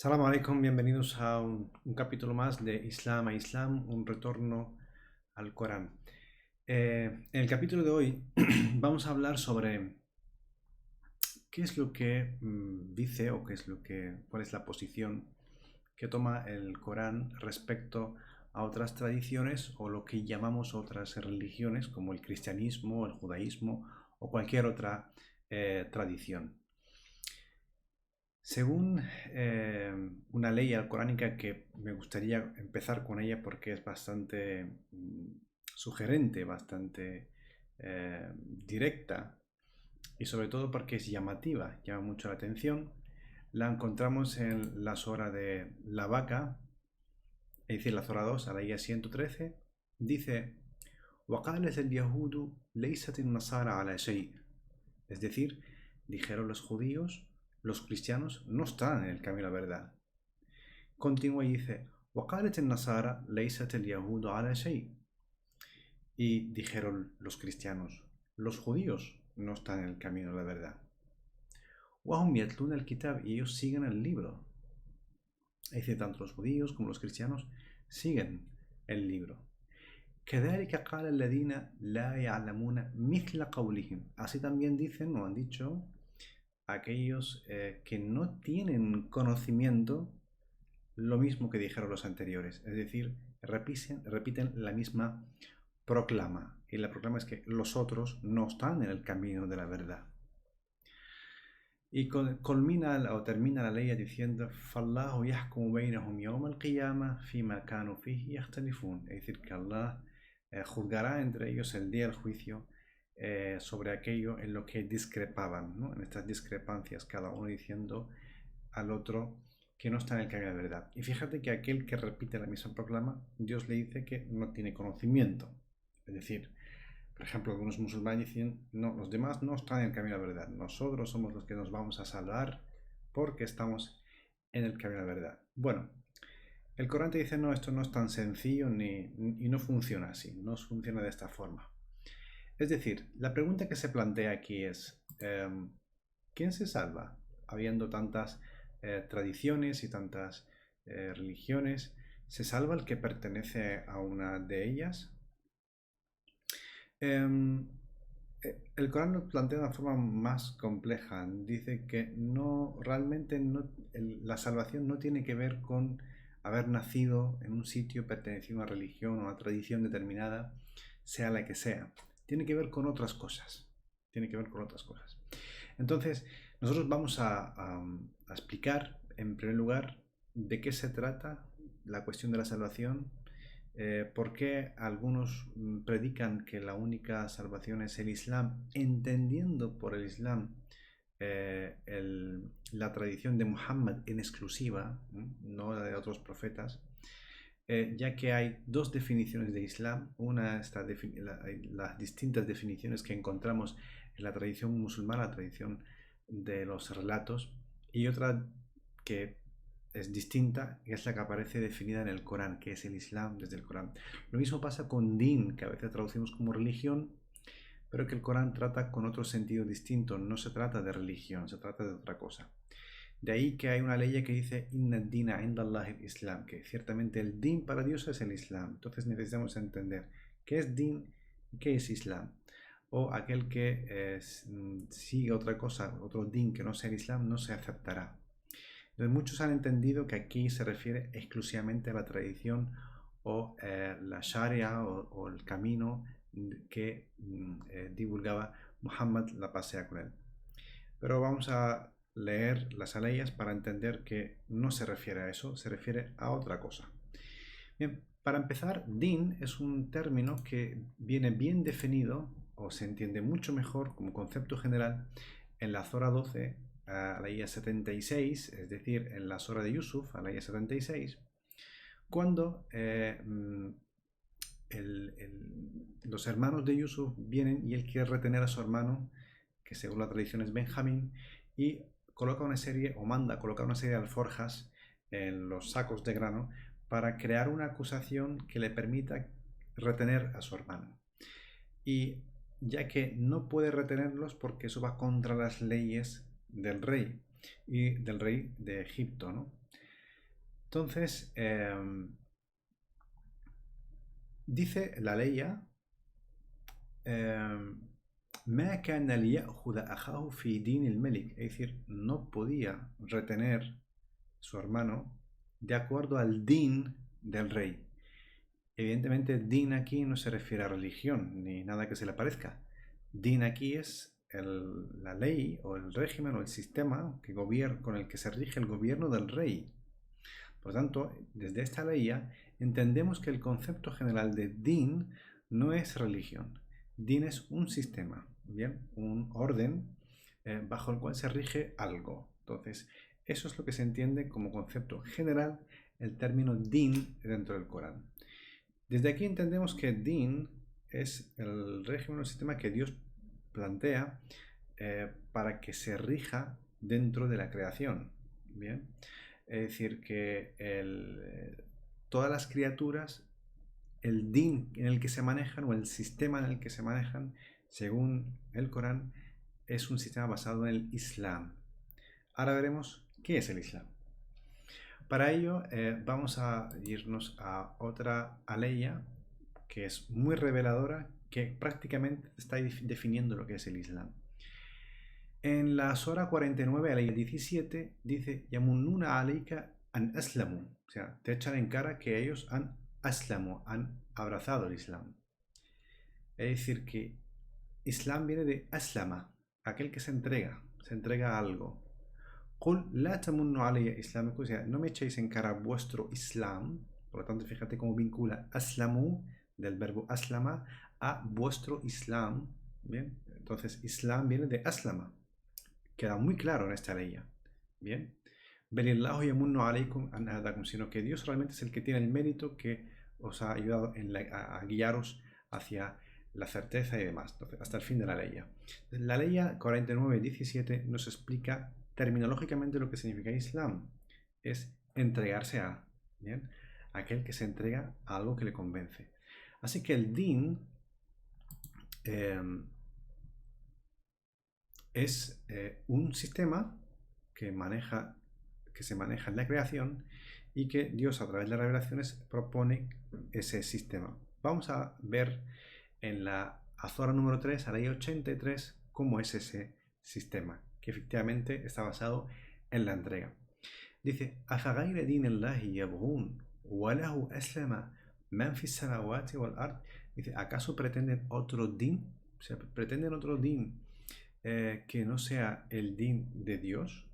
Salam alaikum, bienvenidos a un capítulo más de Islam a Islam, un retorno al Corán. En el capítulo de hoy vamos a hablar sobre qué es lo que dice o cuál es la posición que toma el Corán respecto a otras tradiciones o lo que llamamos otras religiones como el cristianismo, el judaísmo o cualquier otra tradición. Según una ley alcoránica que me gustaría empezar con ella porque es bastante sugerente, bastante directa y sobre todo porque es llamativa, llama mucho la atención, la encontramos en la Sora de la Vaca, es decir, la Sora 2, a la guía 113, dice: وَقَالَتِ الْيَهُودُ لَيْسَتِ النَّصَارَى عَلَى شَيْءٍ. Es decir, dijeron los judíos, los cristianos no están en el camino a la verdad. Continúa y dice: وَقَالَتِ النَّصَارَى لَيْسَتِ الْيَهُودُ عَلَى شَيْءٍ. Y dijeron los cristianos, los judíos no están en el camino a la verdad. وَهُمْ يَتْلُونَ الْكِتَابَ. Y ellos siguen el libro. Es decir, tanto los judíos como los cristianos siguen el libro. كذلك قال الذين لا يعلمون مثل قولهم. Así también dicen o han dicho aquellos que no tienen conocimiento lo mismo que dijeron los anteriores. Es decir, repiten la misma proclama. Y la proclama es que los otros no están en el camino de la verdad. Y termina la ley diciendo: فَاللَّهُ يَحْكُمُ بَيْنَهُمْ يَوْمَ الْقِيَامَةِ فِيمَا كَانُوا فِيهِ يَخْتَلِفُونَ. Es decir, que Allah juzgará entre ellos el día del juicio sobre aquello en lo que discrepaban, ¿no? En estas discrepancias, cada uno diciendo al otro que no está en el camino de la verdad. Y fíjate que aquel que repite la misma proclama, Dios le dice que no tiene conocimiento. Es decir, por ejemplo, algunos musulmanes dicen: no, los demás no están en el camino de la verdad, nosotros somos los que nos vamos a salvar porque estamos en el camino de la verdad. Bueno, el Corán te dice: no, esto no es tan sencillo y no funciona así, no funciona de esta forma. Es decir, la pregunta que se plantea aquí es: ¿quién se salva? Habiendo tantas tradiciones y tantas religiones, ¿se salva el que pertenece a una de ellas? Em, el Corán lo plantea de una forma más compleja. Dice que realmente la salvación no tiene que ver con haber nacido en un sitio, perteneciendo a una religión o a una tradición determinada, sea la que sea. Tiene que ver con otras cosas. Tiene que ver con otras cosas. Entonces, nosotros vamos a explicar, en primer lugar, de qué se trata la cuestión de la salvación, por qué algunos predican que la única salvación es el Islam, entendiendo por el Islam la tradición de Muhammad en exclusiva, no la de otros profetas, ya que hay dos definiciones de Islam. Una está las distintas definiciones que encontramos en la tradición musulmana, la tradición de los relatos, y otra que es distinta, que es la que aparece definida en el Corán, que es el Islam desde el Corán. Lo mismo pasa con din, que a veces traducimos como religión, pero que el Corán trata con otro sentido distinto. No se trata de religión, se trata de otra cosa. De ahí que hay una ley que dice: Inna dina inda el Islam, que ciertamente el din para Dios es el Islam. Entonces necesitamos entender qué es din y qué es Islam. O aquel que sigue otra cosa, otro din que no sea el Islam, no se aceptará. Entonces, muchos han entendido que aquí se refiere exclusivamente a la tradición o la Sharia o el camino que divulgaba Muhammad, la paz sea con él. Pero vamos a leer las aleyas para entender que no se refiere a eso, se refiere a otra cosa. Bien, para empezar, din es un término que viene bien definido o se entiende mucho mejor como concepto general en la Sora 12 a la IA 76, es decir, en la Sora de Yusuf a la IA 76, cuando los hermanos de Yusuf vienen y él quiere retener a su hermano, que según la tradición es Benjamín, y coloca una serie o manda colocar una serie de alforjas en los sacos de grano para crear una acusación que le permita retener a su hermano. Y ya que no puede retenerlos porque eso va contra las leyes del rey y del rey de Egipto, ¿no? Entonces, dice la ley, ما كان ليأخذ أخاه في دين الملك, es decir, no podía retener su hermano de acuerdo al din del rey. Evidentemente, din aquí no se refiere a religión ni nada que se le parezca. Din aquí es la ley o el régimen o el sistema con el que se rige el gobierno del rey. Por lo tanto, desde esta ley entendemos que el concepto general de din no es religión. Din es un sistema, ¿bien? Un orden bajo el cual se rige algo. Entonces, eso es lo que se entiende como concepto general el término din dentro del Corán. Desde aquí entendemos que din es el régimen o el sistema que Dios plantea para que se rija dentro de la creación. ¿Bien? Es decir, que todas las criaturas, el din en el que se manejan o el sistema en el que se manejan, según el Corán, es un sistema basado en el Islam. Ahora veremos qué es el Islam. Para ello vamos a irnos a otra aleya que es muy reveladora, que prácticamente está definiendo lo que es el Islam. En la Sura 49, aleya 17, dice: Yamununa alayka an aslamu. O sea, te echan en cara que ellos han abrazado el Islam. Es decir, que Islam viene de aslama, aquel que se entrega a algo. Qul la tamunnu alayya islamikum, o sea, no me echéis en cara vuestro Islam. Por lo tanto, fíjate cómo vincula aslamu, del verbo aslama, a vuestro Islam. Bien, entonces Islam viene de aslama. Queda muy claro en esta ley. Bien, Belillahu yamunnu alaykum an hadakum, sino que Dios realmente es el que tiene el mérito que os ha ayudado a guiaros hacia la certeza y demás, entonces, hasta el fin de la ley. La ley 49:17 nos explica terminológicamente lo que significa Islam. Es entregarse a, ¿bien? Aquel que se entrega a algo que le convence. Así que el din es un sistema que se maneja en la creación y que Dios a través de las revelaciones propone ese sistema. Vamos a ver en la azora número 3, a la ley 83, cómo es ese sistema, que efectivamente está basado en la entrega. Dice: أَفَغَيْرَ دِينِ اللَّهِ يَبْغُونَ وَلَهُ أَسْلَمَ مَنْ فِي السَّمَاوَاتِ وَالْأَرْضِ. Dice: ¿acaso pretenden otro din? O sea, pretenden otro din que no sea el din de Dios,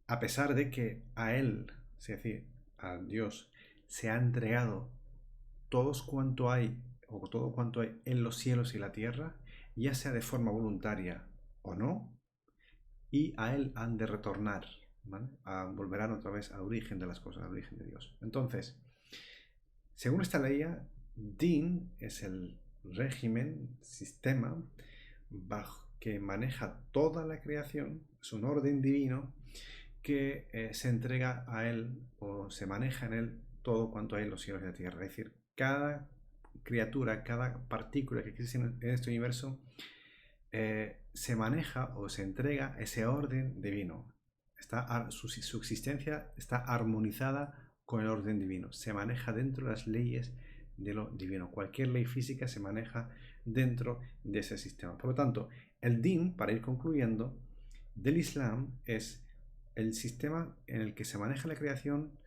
a pesar de que a Él, es decir, a Dios, se ha entregado todo cuanto hay en los cielos y la tierra, ya sea de forma voluntaria o no, y a Él han de retornar, ¿vale? Volverán otra vez al origen de las cosas, al origen de Dios. Entonces, según esta ley, din es el régimen, sistema, que maneja toda la creación, es un orden divino que se entrega a Él o se maneja en Él todo cuanto hay en los cielos y la tierra. Es decir, cada criatura, cada partícula que existe en este universo se maneja o se entrega ese orden divino. Su existencia está armonizada con el orden divino. Se maneja dentro de las leyes de lo divino. Cualquier ley física se maneja dentro de ese sistema. Por lo tanto, el din, para ir concluyendo, del Islam es el sistema en el que se maneja la creación,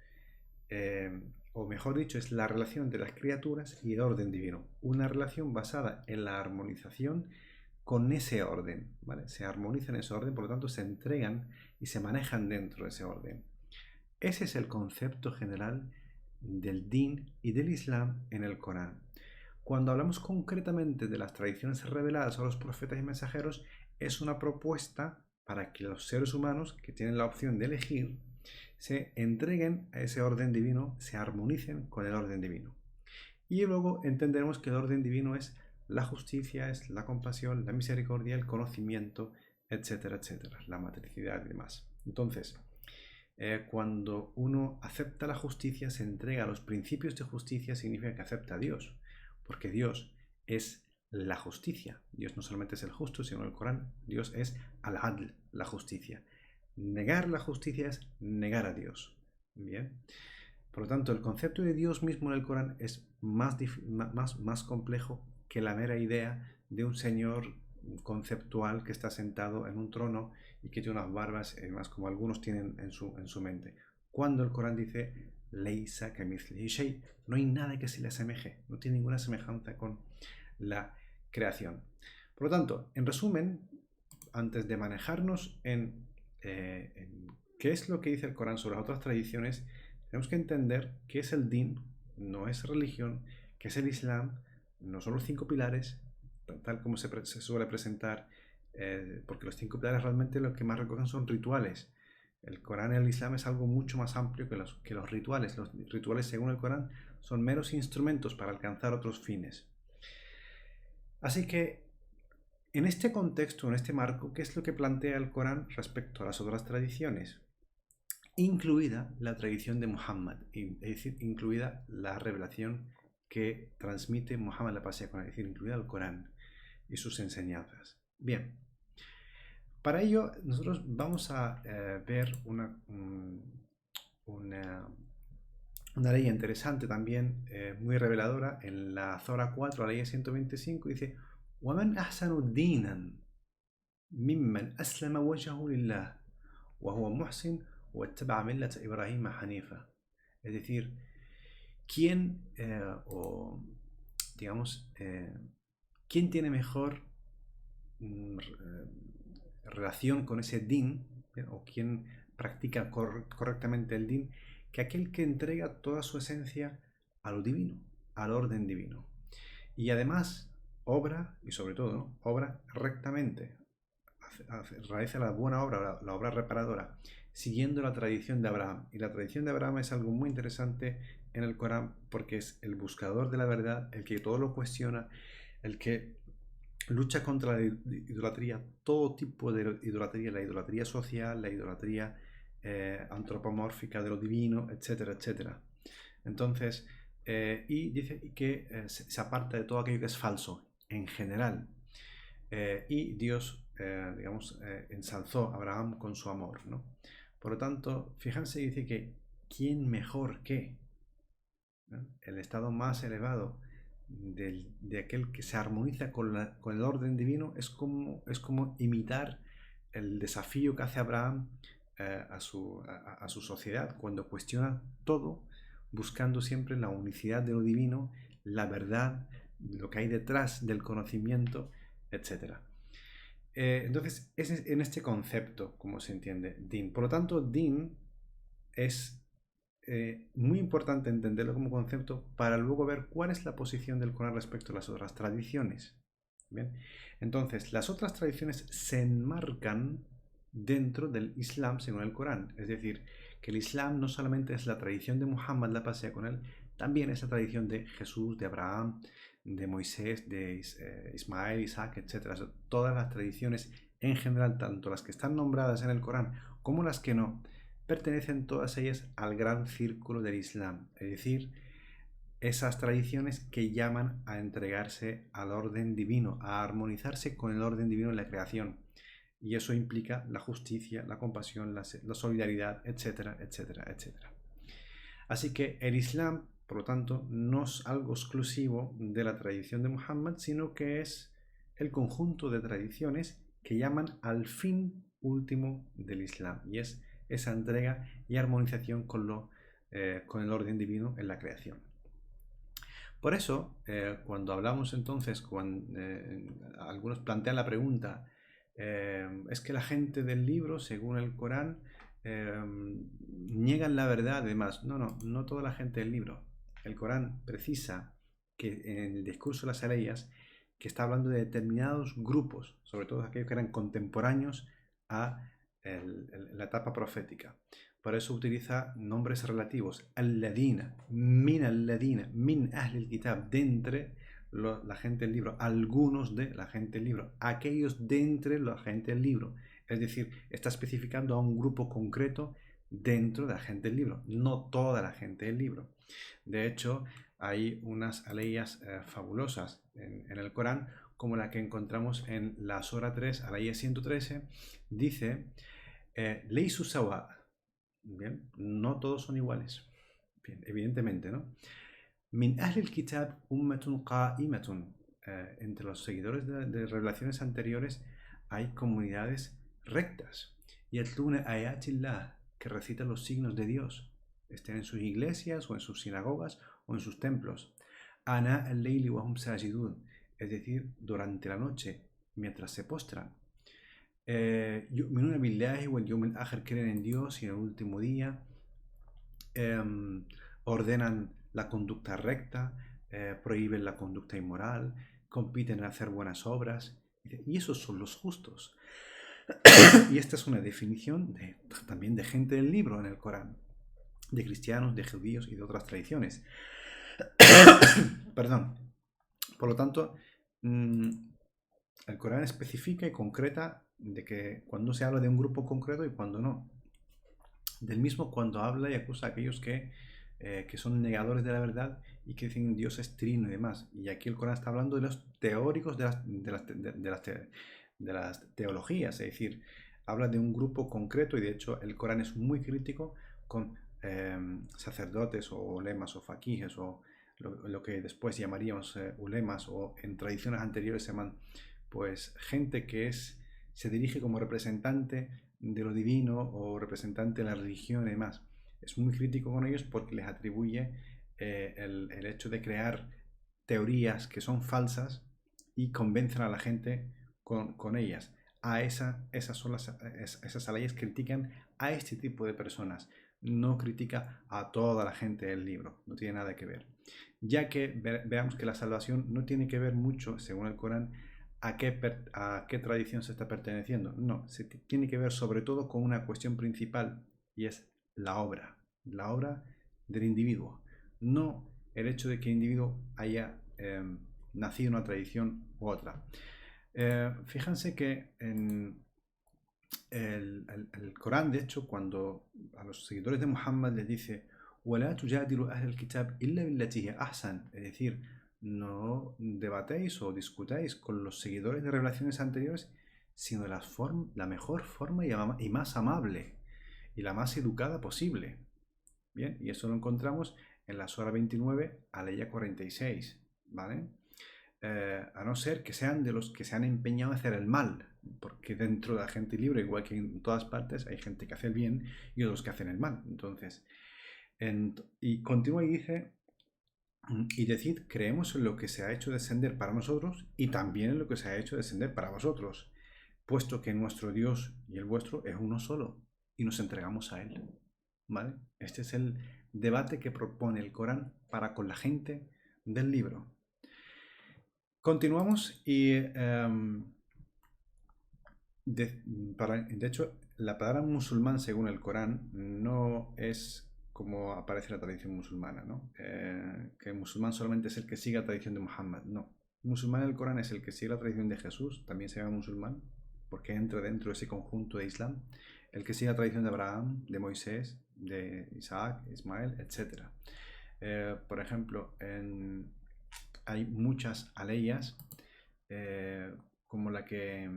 o mejor dicho, es la relación entre las criaturas y el orden divino. Una relación basada en la armonización con ese orden, ¿vale? Se armonizan en ese orden, por lo tanto se entregan y se manejan dentro de ese orden. Ese es el concepto general del din y del Islam en el Corán. Cuando hablamos concretamente de las tradiciones reveladas a los profetas y mensajeros, es una propuesta para que los seres humanos que tienen la opción de elegir se entreguen a ese orden divino, se armonicen con el orden divino. Y luego entenderemos que el orden divino es la justicia, es la compasión, la misericordia, el conocimiento, etcétera, etcétera, la matricidad y demás. Entonces, cuando uno acepta la justicia, se entrega a los principios de justicia, significa que acepta a Dios, porque Dios es la justicia. Dios no solamente es el justo, sino el Corán, Dios es al-Adl, la justicia. Negar la justicia es negar a Dios. Bien. Por lo tanto, el concepto de Dios mismo en el Corán es más complejo que la mera idea de un señor conceptual que está sentado en un trono y que tiene unas barbas, más como algunos tienen en su mente. Cuando el Corán dice, Leisa kamithlihi shay, no hay nada que se le asemeje, no tiene ninguna semejanza con la creación. Por lo tanto, en resumen, antes de manejarnos en qué es lo que dice el Corán sobre las otras tradiciones, tenemos que entender qué es el din, no es religión, qué es el Islam, no son los 5 pilares, tal como se suele presentar, porque los 5 pilares realmente lo que más recogen son rituales. El Corán y el Islam es algo mucho más amplio que los rituales. Los rituales, según el Corán, son meros instrumentos para alcanzar otros fines. Así que, en este contexto, en este marco, ¿qué es lo que plantea el Corán respecto a las otras tradiciones? Incluida la tradición de Muhammad, es decir, incluida la revelación que transmite Muhammad la paz sea con él, es decir, incluida el Corán y sus enseñanzas. Bien, para ello nosotros vamos a ver una ley interesante también, muy reveladora, en la Zora 4, la ley 125, dice وَمَنْ أَحْسَنُ دِينًا مِمَّنْ أَسْلَمَ وَجْهَهُ لِلَّهِ وَهُوَ مُحْسِنٌ وَاتَّبَعَ مِلَّةَ إِبْرَاهِيمَ حَنِيفًا. Es decir, ¿quién, quién tiene mejor relación con ese din, o quién practica correctamente el din, que aquel que entrega toda su esencia a lo divino, al orden divino? Y además obra, y sobre todo, ¿no?, obra rectamente, realiza la buena obra, la obra reparadora, siguiendo la tradición de Abraham. Y la tradición de Abraham es algo muy interesante en el Corán porque es el buscador de la verdad, el que todo lo cuestiona, el que lucha contra la idolatría, todo tipo de idolatría, la idolatría social, la idolatría antropomórfica de lo divino, etcétera, etcétera. Entonces, y dice que se aparta de todo aquello que es falso en general. Y Dios, ensalzó a Abraham con su amor, ¿no? Por lo tanto, fíjense, dice que ¿quién mejor que? ¿No? El estado más elevado de aquel que se armoniza con el orden divino es como imitar el desafío que hace Abraham a su sociedad cuando cuestiona todo, buscando siempre la unicidad de lo divino, la verdad, lo que hay detrás del conocimiento, etc. Entonces, es en este concepto como se entiende din. Por lo tanto, din es muy importante entenderlo como concepto para luego ver cuál es la posición del Corán respecto a las otras tradiciones. ¿Bien? Entonces, las otras tradiciones se enmarcan dentro del Islam según el Corán. Es decir, que el Islam no solamente es la tradición de Muhammad, la paz sea con él, también es la tradición de Jesús, de Abraham, de Moisés, de Ismael, Isaac, etc. O sea, todas las tradiciones en general, tanto las que están nombradas en el Corán como las que no, pertenecen todas ellas al gran círculo del Islam, es decir, esas tradiciones que llaman a entregarse al orden divino, a armonizarse con el orden divino en la creación. Y eso implica la justicia, la compasión, la solidaridad, etcétera, etcétera, etcétera. Así que el Islam, por lo tanto, no es algo exclusivo de la tradición de Muhammad, sino que es el conjunto de tradiciones que llaman al fin último del Islam, y es esa entrega y armonización con el orden divino en la creación. Por eso, cuando hablamos entonces, cuando algunos plantean la pregunta, es que la gente del libro, según el Corán, niegan la verdad, además. No toda la gente del libro. El Corán precisa que en el discurso de las aleyas, que está hablando de determinados grupos, sobre todo aquellos que eran contemporáneos a la etapa profética. Por eso utiliza nombres relativos. Al-ladina, min ahlil kitab, de entre la gente del libro, algunos de la gente del libro, aquellos de entre la gente del libro. Es decir, está especificando a un grupo concreto dentro de la gente del libro, no toda la gente del libro. De hecho, hay unas aleyas fabulosas en el Corán, como la que encontramos en la Sura 3, aleyah 113, dice Leisu sawa. Bien, no todos son iguales. Bien, evidentemente, ¿no? Min ahl al-kitab ummatun qa'imatun. Entre los seguidores de revelaciones anteriores hay comunidades rectas. Yatluna ayatillah, que recitan los signos de Dios, estén en sus iglesias o en sus sinagogas o en sus templos. Ana al-layli wa hum sajidun, es decir, durante la noche, mientras se postran. Yu'minuna billahi wal yawm al-akhir, creen en Dios y en el último día. Ordenan la conducta recta, prohíben la conducta inmoral, compiten en hacer buenas obras, y esos son los justos. Y esta es una definición también de gente del libro en el Corán, de cristianos, de judíos y de otras tradiciones. Perdón. Por lo tanto, el Corán especifica y concreta de que cuando se habla de un grupo concreto y cuando no. Del mismo cuando habla y acusa a aquellos que son negadores de la verdad y que dicen Dios es trino y demás. Y aquí el Corán está hablando de los teóricos de las teologías, es decir, habla de un grupo concreto y de hecho el Corán es muy crítico con sacerdotes o lemas o faquijes o lo que después llamaríamos ulemas o en tradiciones anteriores se llaman pues gente que se dirige como representante de lo divino o representante de la religión y demás. Es muy crítico con ellos porque les atribuye el hecho de crear teorías que son falsas y convencen a la gente con ellas. Esas leyes critican a este tipo de personas. No critica a toda la gente del libro. No tiene nada que ver. Ya que veamos que la salvación no tiene que ver mucho, según el Corán, a qué tradición se está perteneciendo. No, se tiene que ver sobre todo con una cuestión principal y es la obra del individuo. No el hecho de que el individuo haya nacido en una tradición u otra. Fíjense que en el Corán, de hecho, cuando a los seguidores de Muhammad les dice وَلَا تُجَادِلُوا أَهْلَ الْكِتَابِ إِلَّا بِالَّتِي هِيَ أَحْسَنُ, es decir, no debatéis o discutáis con los seguidores de revelaciones anteriores, sino de la mejor forma y más amable y la más educada posible. Bien, y eso lo encontramos en la Sura 29, aleya 46, ¿vale? A no ser que sean de los que se han empeñado a hacer el mal, porque dentro de la gente libre, igual que en todas partes, hay gente que hace el bien y otros que hacen el mal. Entonces, y continúa y dice, y decid, creemos en lo que se ha hecho descender para nosotros y también en lo que se ha hecho descender para vosotros, puesto que nuestro Dios y el vuestro es uno solo y nos entregamos a Él. ¿Vale? Este es el debate que propone el Corán para con la gente del libro. Continuamos y de hecho la palabra musulmán según el Corán no es como aparece en la tradición musulmana, ¿no? Que musulmán solamente es el que sigue la tradición de Muhammad. No, musulmán en el Corán es el que sigue la tradición de Jesús, también se llama musulmán porque entra dentro de ese conjunto de Islam, el que sigue la tradición de Abraham, de Moisés, de Isaac, Ismael, etc. Por ejemplo, hay muchas aleyas como la que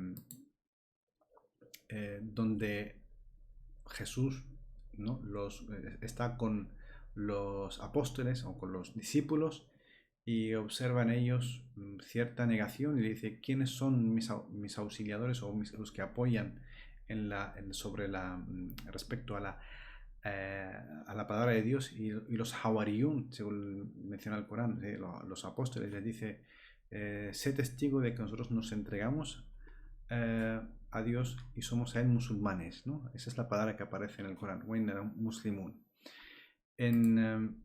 donde Jesús, ¿no? Está con los apóstoles o con los discípulos y observa en ellos cierta negación y le dice quiénes son mis auxiliadores o los que apoyan respecto a la palabra de Dios y los hawariyun, según menciona el Corán, los apóstoles les dice sé testigo de que nosotros nos entregamos a Dios y somos a Él musulmanes, ¿no? Esa es la palabra que aparece en el Corán, muslimun. En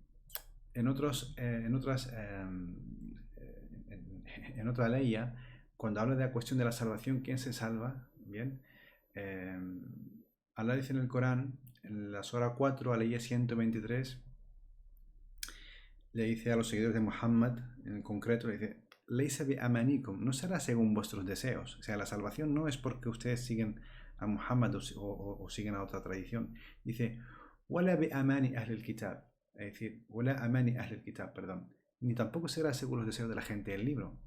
otra ley, cuando habla de la cuestión de la salvación, ¿quién se salva? Bien, Allah dice en el Corán, en la Sura 4, a ley 123, le dice a los seguidores de Muhammad, en concreto, le dice Leisa bi amanikum, no será según vuestros deseos. O sea, la salvación no es porque ustedes siguen a Muhammad o siguen a otra tradición. Dice, wala bi amani ahl al-kitab, es decir, wala amani ahl al-kitab, perdón. Ni tampoco será según los deseos de la gente del libro.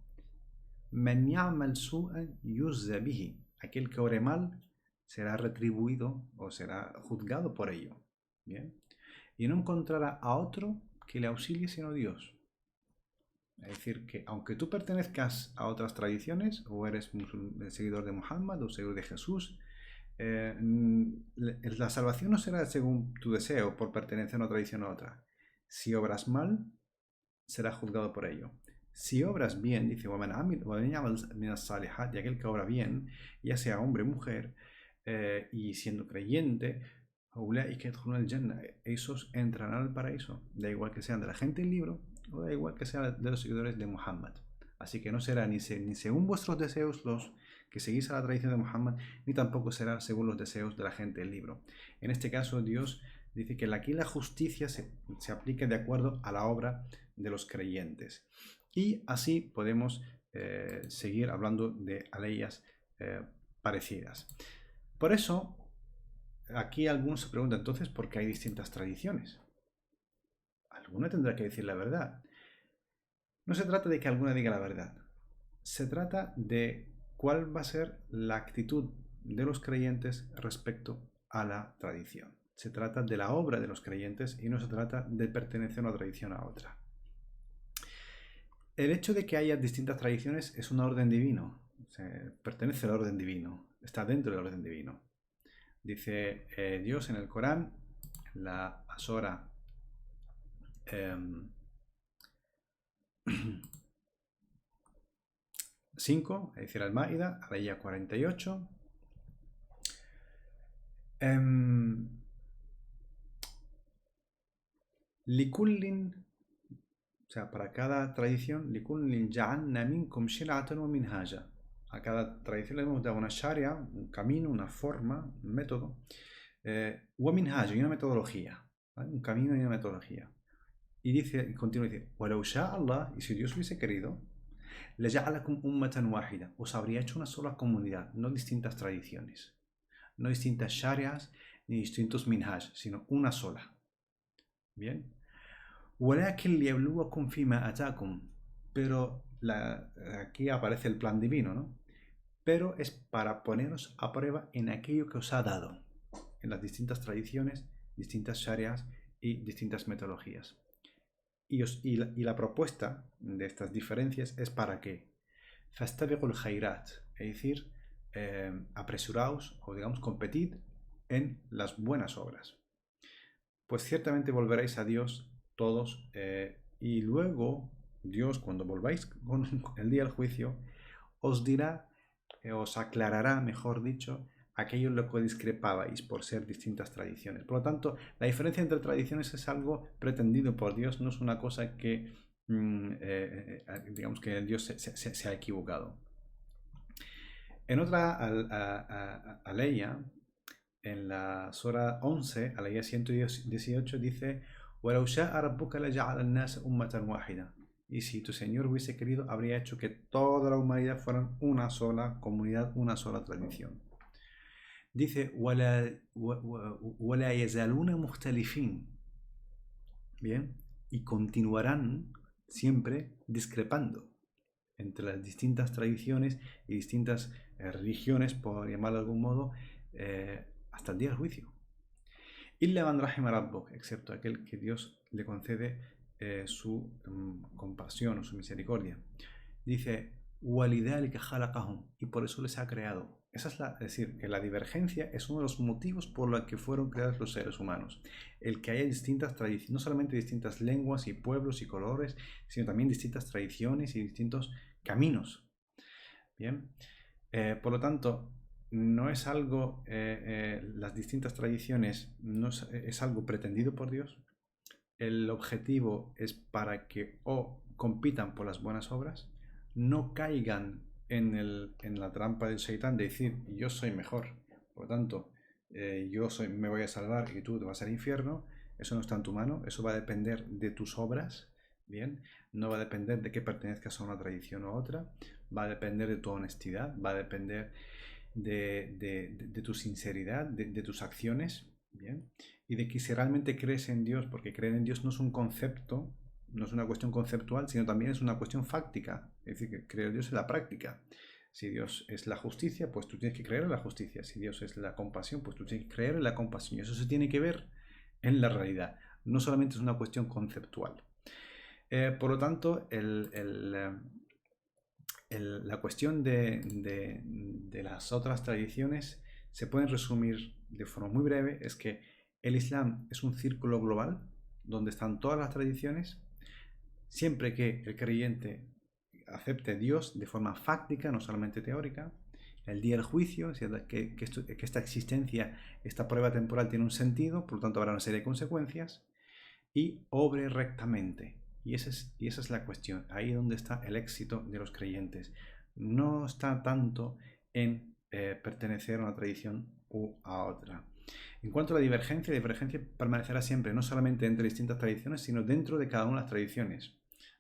Man ya'mal su'an yuzza bihi, aquel que ore mal será retribuido o será juzgado por ello. Bien. Y no encontrará a otro que le auxilie sino Dios. Es decir, que aunque tú pertenezcas a otras tradiciones, o eres seguidor de Muhammad o seguidor de Jesús, la salvación no será según tu deseo por pertenecer a una tradición u otra. Si obras mal, serás juzgado por ello. Si obras bien, dice, y aquel que obra bien, ya sea hombre o mujer, y siendo creyente, esos entrarán al paraíso, da igual que sean de la gente del libro o da igual que sean de los seguidores de Muhammad. Así que no será ni según vuestros deseos los que seguís a la tradición de Muhammad, ni tampoco será según los deseos de la gente del libro. En este caso, Dios dice que aquí la justicia se aplica de acuerdo a la obra de los creyentes. Y así podemos seguir hablando de aleyas parecidas. Por eso, aquí algunos se preguntan entonces por qué hay distintas tradiciones. Alguna tendrá que decir la verdad. No se trata de que alguna diga la verdad. Se trata de cuál va a ser la actitud de los creyentes respecto a la tradición. Se trata de la obra de los creyentes y no se trata de pertenecer a una tradición a otra. El hecho de que haya distintas tradiciones es un orden divino. Pertenece al orden divino. Está dentro del orden divino. Dice Dios en el Corán, en la Asora 5, es decir, Al-Maida, a la IA 48. Likullin, o sea, para cada tradición, Likullin ja'alna minkum shir'atan wa minhaja. A cada tradición le hemos dado una sharia, un camino, una forma, un método, wa minhaja, y una metodología, ¿vale? Un camino y una metodología. Y dice, y continúa, dice, walau sha'a Allah, y si Dios hubiese querido, لَجَعَلَكُمْ أُمَّةً وَاحِدَةً, os habría hecho una sola comunidad, no distintas tradiciones, no distintas sharias ni distintos minhaj, sino una sola. Bien. وَلَكِنْ لِيَبْلُوَكُمْ فِيمَا أَتَاكُمْ, pero aquí aparece el plan divino, ¿no? Pero es para poneros a prueba en aquello que os ha dado, en las distintas tradiciones, distintas sharias y distintas metodologías. Y la propuesta de estas diferencias es para que fastabiqul khairat, es decir, apresuraos o digamos competid en las buenas obras. Pues ciertamente volveréis a Dios todos y luego Dios, cuando volváis con el día del juicio, os dirá, os aclarará, mejor dicho, aquello en lo que discrepabais por ser distintas tradiciones. Por lo tanto, la diferencia entre tradiciones es algo pretendido por Dios, no es una cosa que, digamos que Dios se ha equivocado. En otra aleya, en la Sura 11, aleya 118, dice: وَلَوْ شَاءَ رَبُّكَ لَجَعَلَ النَّاسَ أُمَّةً وَاحِدَةً. Y si tu Señor hubiese querido, habría hecho que toda la humanidad fueran una sola comunidad, una sola tradición. Dice, وَلَا يَزَالُونَ مُخْتَلِفِينَ. Bien, y continuarán siempre discrepando entre las distintas tradiciones y distintas religiones, por llamarlo de algún modo, hasta el día del juicio. إِلَّا مَنْ رَحِمَ رَبُّكَ, excepto aquel que Dios le concede su compasión o su misericordia. Dice, وَلِذَلِكَ خَلَقَهُمْ, y por eso les ha creado. Es decir, que la divergencia es uno de los motivos por los que fueron creados los seres humanos. El que haya distintas tradiciones, no solamente distintas lenguas y pueblos y colores, sino también distintas tradiciones y distintos caminos. Bien, por lo tanto, no es algo, las distintas tradiciones no es algo pretendido por Dios. El objetivo es para que compitan por las buenas obras, no caigan en la trampa del Shaitán de decir yo soy mejor, por lo tanto me voy a salvar y tú te vas al infierno. Eso no está en tu mano, eso va a depender de tus obras, bien, no va a depender de que pertenezcas a una tradición u otra, va a depender de tu honestidad, va a depender de tu sinceridad, de tus acciones, bien, y de que si realmente crees en Dios, porque creer en Dios no es un concepto, no es una cuestión conceptual, sino también es una cuestión fáctica, es decir, que creer en Dios es la práctica. Si Dios es la justicia, pues tú tienes que creer en la justicia. Si Dios es la compasión, pues tú tienes que creer en la compasión. Y eso se tiene que ver en la realidad. No solamente es una cuestión conceptual. Por lo tanto, la cuestión de las otras tradiciones se pueden resumir de forma muy breve. Es que el Islam es un círculo global donde están todas las tradiciones, siempre que el creyente acepte a Dios de forma fáctica, no solamente teórica. El día del juicio, que esta existencia, esta prueba temporal tiene un sentido, por lo tanto habrá una serie de consecuencias, y obre rectamente. Y esa es la cuestión. Ahí es donde está el éxito de los creyentes. No está tanto en pertenecer a una tradición u a otra. En cuanto a la divergencia permanecerá siempre, no solamente entre distintas tradiciones, sino dentro de cada una de las tradiciones.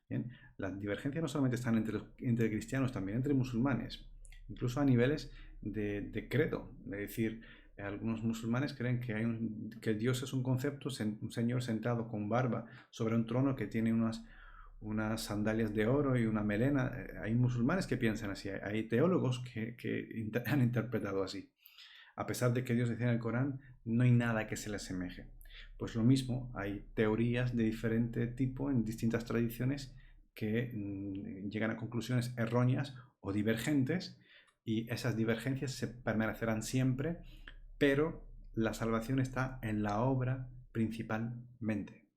¿Bien? Las divergencias no solamente están entre cristianos, también entre musulmanes, incluso a niveles de credo. Es decir, algunos musulmanes creen que Dios es un concepto, un señor sentado con barba sobre un trono que tiene unas sandalias de oro y una melena. Hay musulmanes que piensan así, hay teólogos que han interpretado así. A pesar de que Dios decía en el Corán, no hay nada que se le asemeje. Pues lo mismo, hay teorías de diferente tipo en distintas tradiciones que llegan a conclusiones erróneas o divergentes, y esas divergencias se permanecerán siempre, pero la salvación está en la obra principalmente.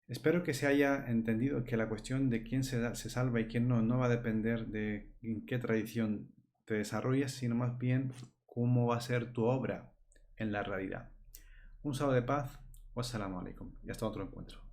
Espero que se haya entendido que la cuestión de quién se salva y quién no va a depender de en qué tradición te desarrollas, sino más bien cómo va a ser tu obra en la realidad. Un saludo de paz. Wassalamu alaikum. Y hasta otro encuentro.